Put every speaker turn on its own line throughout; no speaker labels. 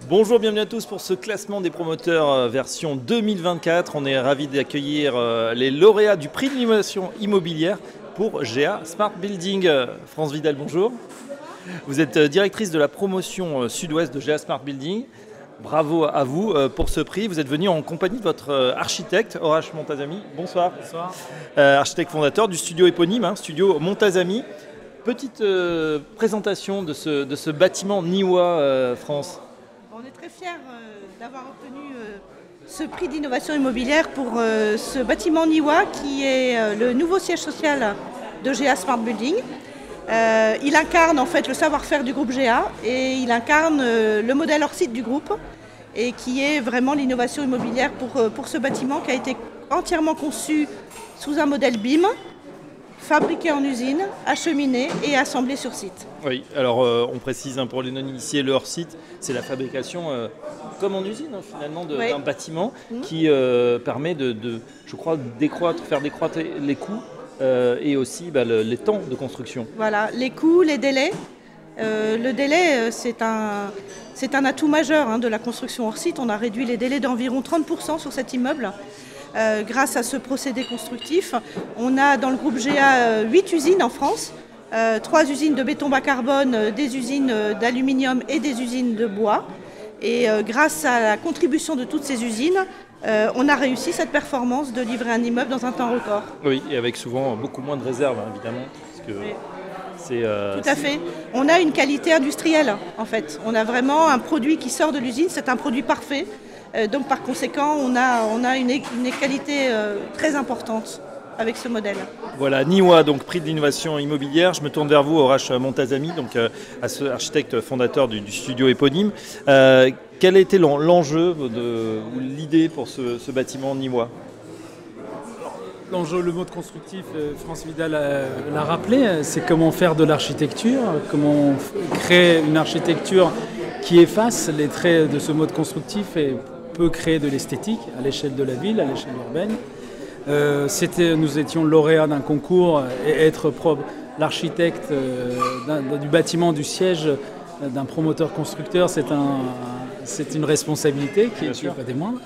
Bonjour, bienvenue à tous pour ce classement des promoteurs version 2024. On est ravis d'accueillir les lauréats du prix de l'innovation immobilière pour GA Smart Building. France Vidal, bonjour. Vous êtes directrice de la promotion sud-ouest de GA Smart Building. Bravo à vous pour ce prix. Vous êtes venu en compagnie de votre architecte, Horace Montazami. Bonsoir.
Bonsoir.
Architecte fondateur du studio éponyme, studio Montazami. Petite présentation de ce bâtiment Niwa France.
On est très fiers d'avoir obtenu ce prix d'innovation immobilière pour ce bâtiment Niwa qui est le nouveau siège social de GA Smart Building. Il incarne en fait le savoir-faire du groupe GA et il incarne le modèle hors site du groupe et qui est vraiment l'innovation immobilière pour ce bâtiment qui a été entièrement conçu sous un modèle BIM, fabriqué en usine, acheminé et assemblé sur site.
Oui, alors on précise pour les non-initiés, le hors-site, c'est la fabrication comme en usine finalement d'un bâtiment qui permet je crois, faire décroître les coûts et aussi les temps de construction.
Voilà, les coûts, les délais. Le délai, c'est un atout majeur de la construction hors site. On a réduit les délais d'environ 30% sur cet immeuble. Grâce à ce procédé constructif, on a dans le groupe GA 8 usines en France, 3 usines de béton bas carbone, des usines d'aluminium et des usines de bois. Et grâce à la contribution de toutes ces usines, on a réussi cette performance de livrer un immeuble dans un temps record.
Oui, et avec souvent beaucoup moins de réserves, évidemment. Parce que
tout à fait. On a une qualité industrielle, en fait. On a vraiment un produit qui sort de l'usine, c'est un produit parfait. Donc par conséquent, on a une qualité très importante avec ce modèle.
Voilà, Niwa, donc prix de l'innovation immobilière. Je me tourne vers vous, Horace Montazami, donc architecte fondateur du studio éponyme. Quel a été l'enjeu ou l'idée pour ce bâtiment Niwa ?
L'enjeu, le mode constructif, France Vidal l'a rappelé, c'est comment faire de l'architecture, comment créer une architecture qui efface les traits de ce mode constructif et peut créer de l'esthétique à l'échelle de la ville, à l'échelle urbaine. Nous étions lauréats d'un concours et être l'architecte du bâtiment, du siège d'un promoteur constructeur, c'est une responsabilité qui n'est pas des moindres.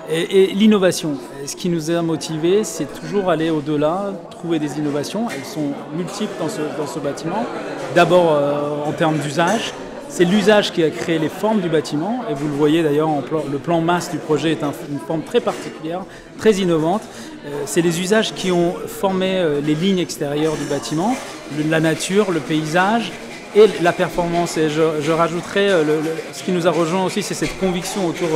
Et l'innovation, ce qui nous a motivés, c'est toujours aller au-delà, trouver des innovations. Elles sont multiples dans ce bâtiment. D'abord en termes d'usage. C'est l'usage qui a créé les formes du bâtiment, et vous le voyez d'ailleurs, le plan masse du projet est une forme très particulière, très innovante. C'est les usages qui ont formé les lignes extérieures du bâtiment, la nature, le paysage et la performance. Et je rajouterais, ce qui nous a rejoint aussi, c'est cette conviction autour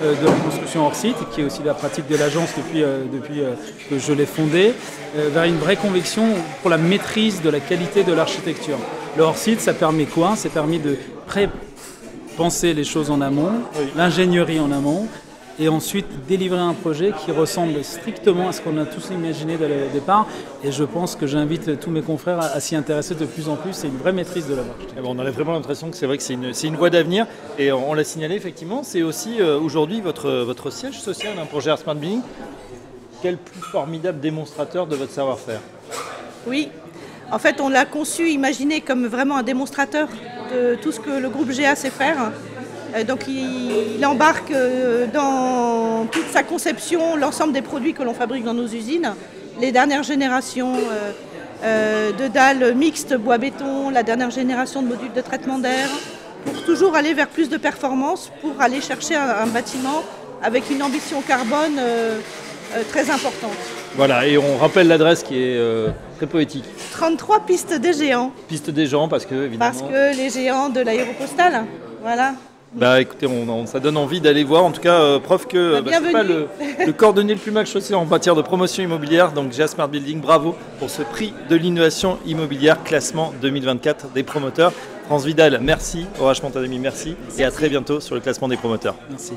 de la construction hors site, qui est aussi la pratique de l'agence depuis que je l'ai fondée, vers une vraie conviction pour la maîtrise de la qualité de l'architecture. Le hors-site, ça permet quoi ? Ça permet de pré-penser les choses en amont, l'ingénierie en amont, et ensuite délivrer un projet qui ressemble strictement à ce qu'on a tous imaginé dès le départ. Et je pense que j'invite tous mes confrères à s'y intéresser de plus en plus. C'est une vraie maîtrise de la marche.
On a vraiment l'impression que c'est vrai que c'est une voie d'avenir. Et on l'a signalé effectivement, c'est aussi aujourd'hui votre siège social pour GA Smart Building. Quel plus formidable démonstrateur de votre savoir-faire ?
Oui. En fait, on l'a conçu, imaginé comme vraiment un démonstrateur de tout ce que le groupe GA sait faire. Donc il embarque dans toute sa conception l'ensemble des produits que l'on fabrique dans nos usines, les dernières générations de dalles mixtes bois-béton, la dernière génération de modules de traitement d'air, pour toujours aller vers plus de performance, pour aller chercher un bâtiment avec une ambition carbone très importante.
Voilà, et on rappelle l'adresse qui est très poétique.
33 pistes des géants.
Pistes des géants parce que, évidemment...
Parce que les géants de l'aéropostale, voilà.
Écoutez, ça donne envie d'aller voir. En tout cas, preuve que c'est pas le cordonnier le plus mal chaussé en matière de promotion immobilière. Donc GA Smart Building, bravo pour ce prix de l'innovation immobilière, classement 2024 des promoteurs. France Vidal, merci. Horace Montazami, merci. Et à très bientôt sur le classement des promoteurs.
Merci.